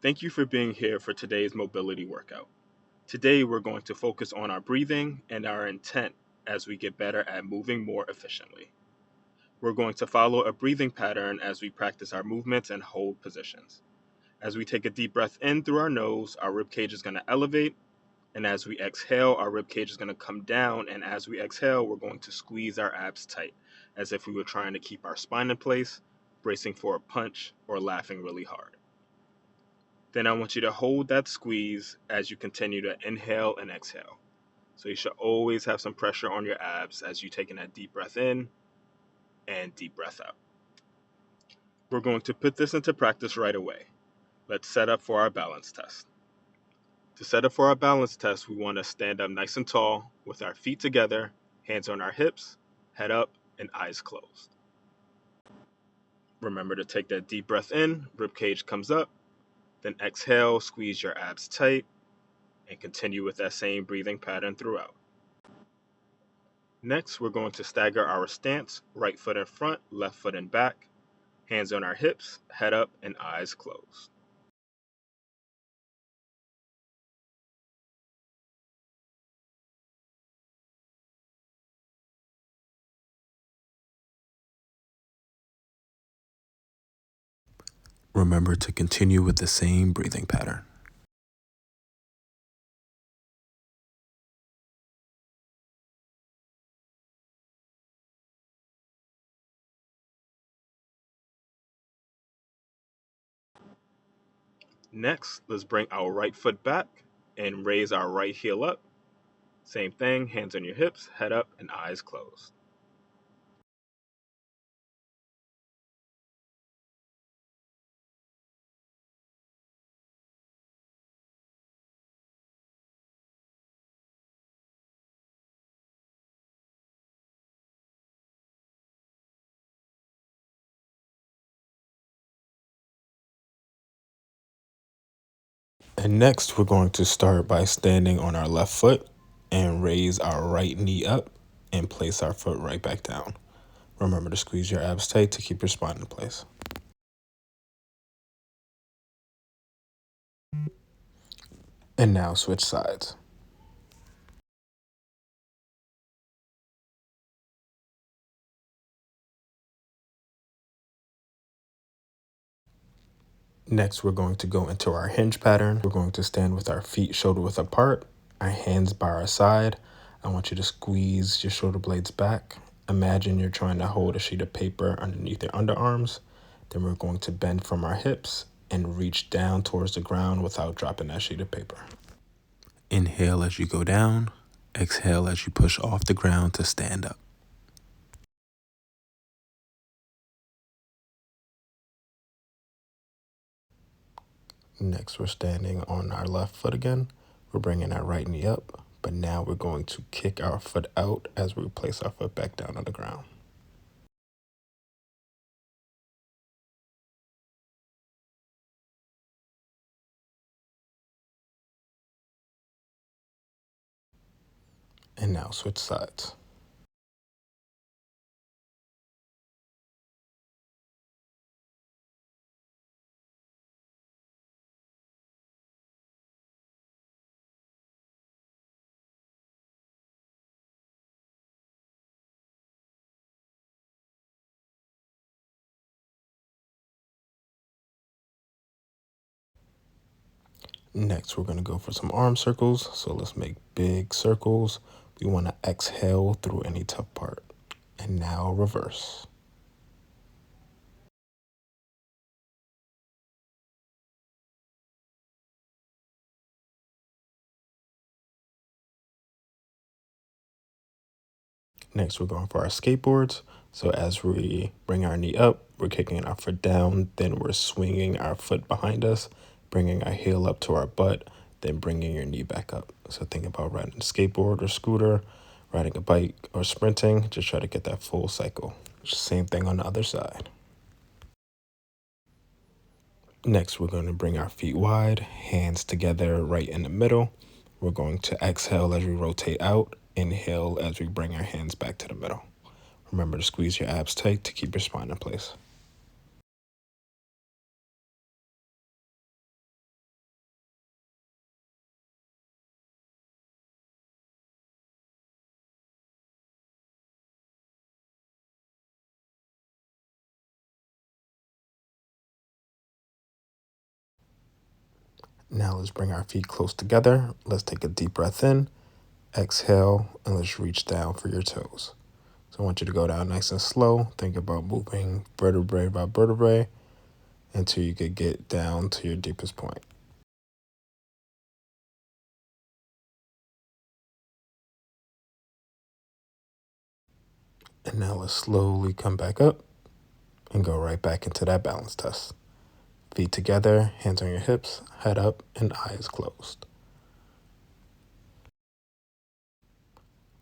Thank you for being here for today's mobility workout. Today, we're going to focus on our breathing and our intent as we get better at moving more efficiently. We're going to follow a breathing pattern as we practice our movements and hold positions. As we take a deep breath in through our nose, our rib cage is going to elevate, and as we exhale, our rib cage is going to come down, and as we exhale, we're going to squeeze our abs tight, as if we were trying to keep our spine in place, bracing for a punch, or laughing really hard. Then I want you to hold that squeeze as you continue to inhale and exhale. So you should always have some pressure on your abs as you take in that deep breath in and deep breath out. We're going to put this into practice right away. Let's set up for our balance test. To set up for our balance test, we want to stand up nice and tall with our feet together, hands on our hips, head up, and eyes closed. Remember to take that deep breath in, rib cage comes up, then exhale, squeeze your abs tight, and continue with that same breathing pattern throughout. Next, we're going to stagger our stance, right foot in front, left foot in back, hands on our hips, head up, and eyes closed. Remember to continue with the same breathing pattern. Next, let's bring our right foot back and raise our right heel up. Same thing, hands on your hips, head up, and eyes closed. And next, we're going to start by standing on our left foot and raise our right knee up and place our foot right back down. Remember to squeeze your abs tight to keep your spine in place. And now switch sides. Next, we're going to go into our hinge pattern. We're going to stand with our feet shoulder width apart, our hands by our side. I want you to squeeze your shoulder blades back. Imagine you're trying to hold a sheet of paper underneath your underarms. Then we're going to bend from our hips and reach down towards the ground without dropping that sheet of paper. Inhale as you go down. Exhale as you push off the ground to stand up. Next, we're standing on our left foot again. We're bringing our right knee up, but now we're going to kick our foot out as we place our foot back down on the ground. And now switch sides. Next, we're going to go for some arm circles. So let's make big circles. We want to exhale through any tough part. And now reverse. Next, we're going for our skateboards. So as we bring our knee up, we're kicking our foot down, then we're swinging our foot behind us, bringing our heel up to our butt, then bringing your knee back up. So think about riding a skateboard or scooter, riding a bike or sprinting. Just try to get that full cycle. Same thing on the other side. Next, we're going to bring our feet wide, hands together right in the middle. We're going to exhale as we rotate out, inhale as we bring our hands back to the middle. Remember to squeeze your abs tight to keep your spine in place. Now let's bring our feet close together. Let's take a deep breath in, exhale, and let's reach down for your toes. So I want you to go down nice and slow. Think about moving vertebrae by vertebrae until you could get down to your deepest point. And now let's slowly come back up and go right back into that balance test. Feet together, hands on your hips, head up, and eyes closed.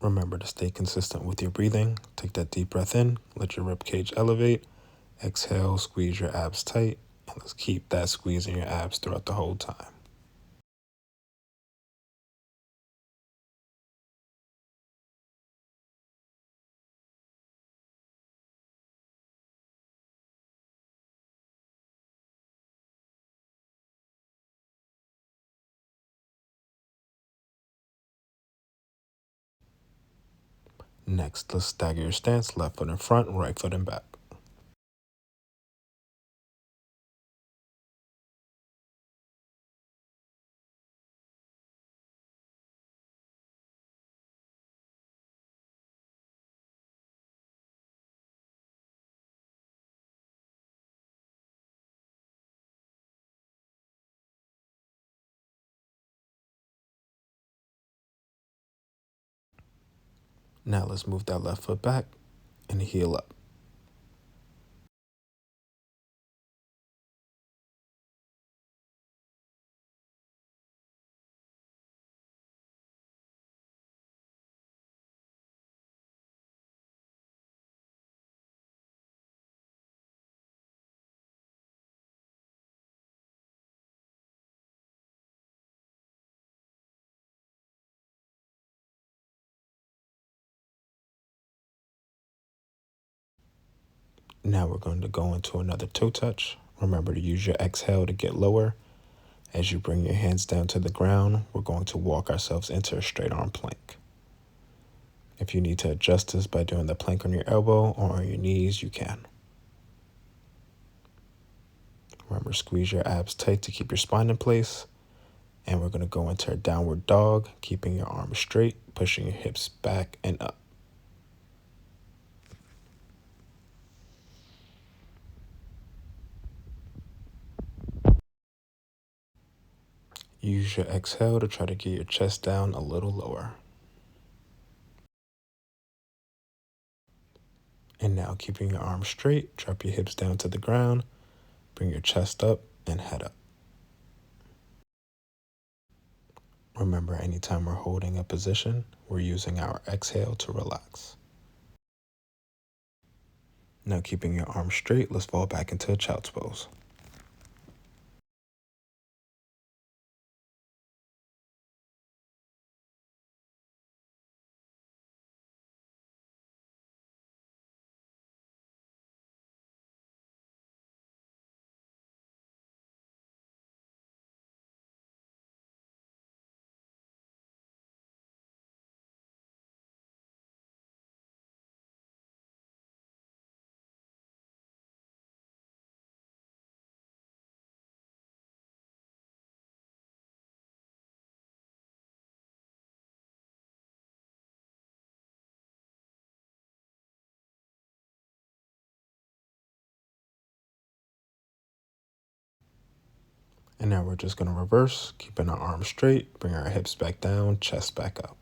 Remember to stay consistent with your breathing. Take that deep breath in, let your rib cage elevate. Exhale, squeeze your abs tight, and let's keep that squeeze in your abs throughout the whole time. Next, let's stagger your stance, left foot in front, right foot in back. Now let's move that left foot back and heel up. Now we're going to go into another toe touch. Remember to use your exhale to get lower. As you bring your hands down to the ground, we're going to walk ourselves into a straight arm plank. If you need to adjust this by doing the plank on your elbow or on your knees, you can. Remember, squeeze your abs tight to keep your spine in place. And we're going to go into a downward dog, keeping your arms straight, pushing your hips back and up. Use your exhale to try to get your chest down a little lower. And now, keeping your arms straight, drop your hips down to the ground, bring your chest up and head up. Remember, anytime we're holding a position, we're using our exhale to relax. Now, keeping your arms straight, let's fall back into a child's pose. And now we're just going to reverse, keeping our arms straight, bring our hips back down, chest back up.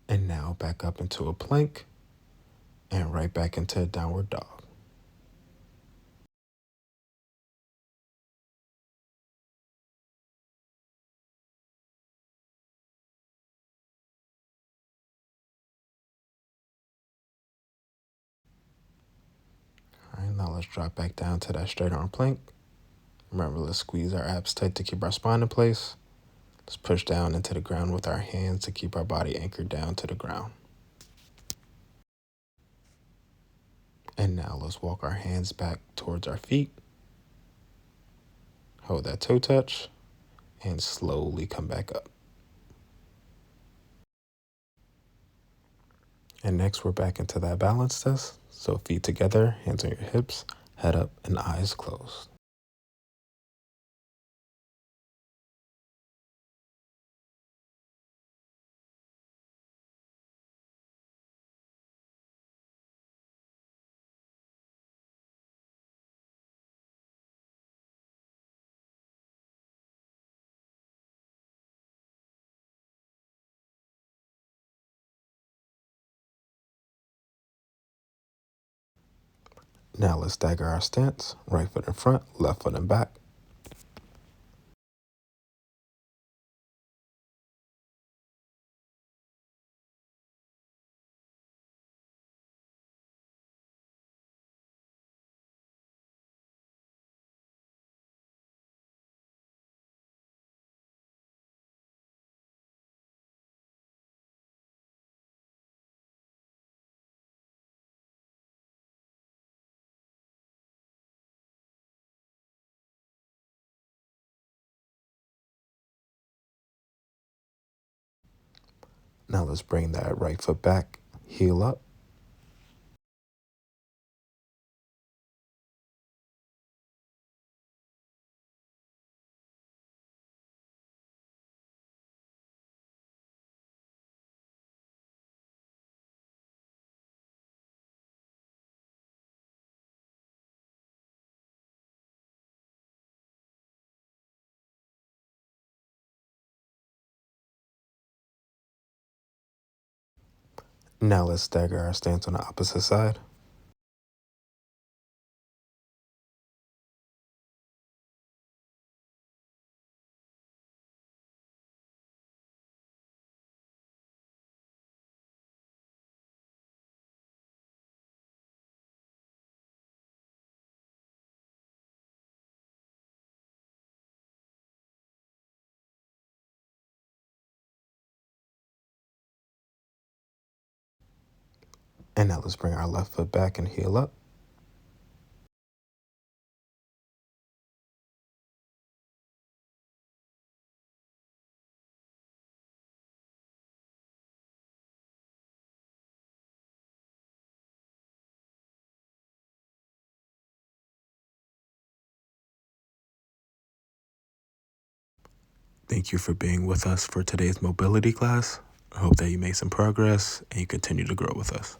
And now back up into a plank and right back into a downward dog. All right, now let's drop back down to that straight arm plank. Remember, let's squeeze our abs tight to keep our spine in place. Let's push down into the ground with our hands to keep our body anchored down to the ground. And now let's walk our hands back towards our feet. Hold that toe touch and slowly come back up. And next, we're back into that balance test. So feet together, hands on your hips, head up, and eyes closed. Now let's stagger our stance. Right foot in front, left foot in back. Now let's bring that right foot back, heel up. Now let's stagger our stance on the opposite side. And now let's bring our left foot back and heel up. Thank you for being with us for today's mobility class. I hope that you made some progress and you continue to grow with us.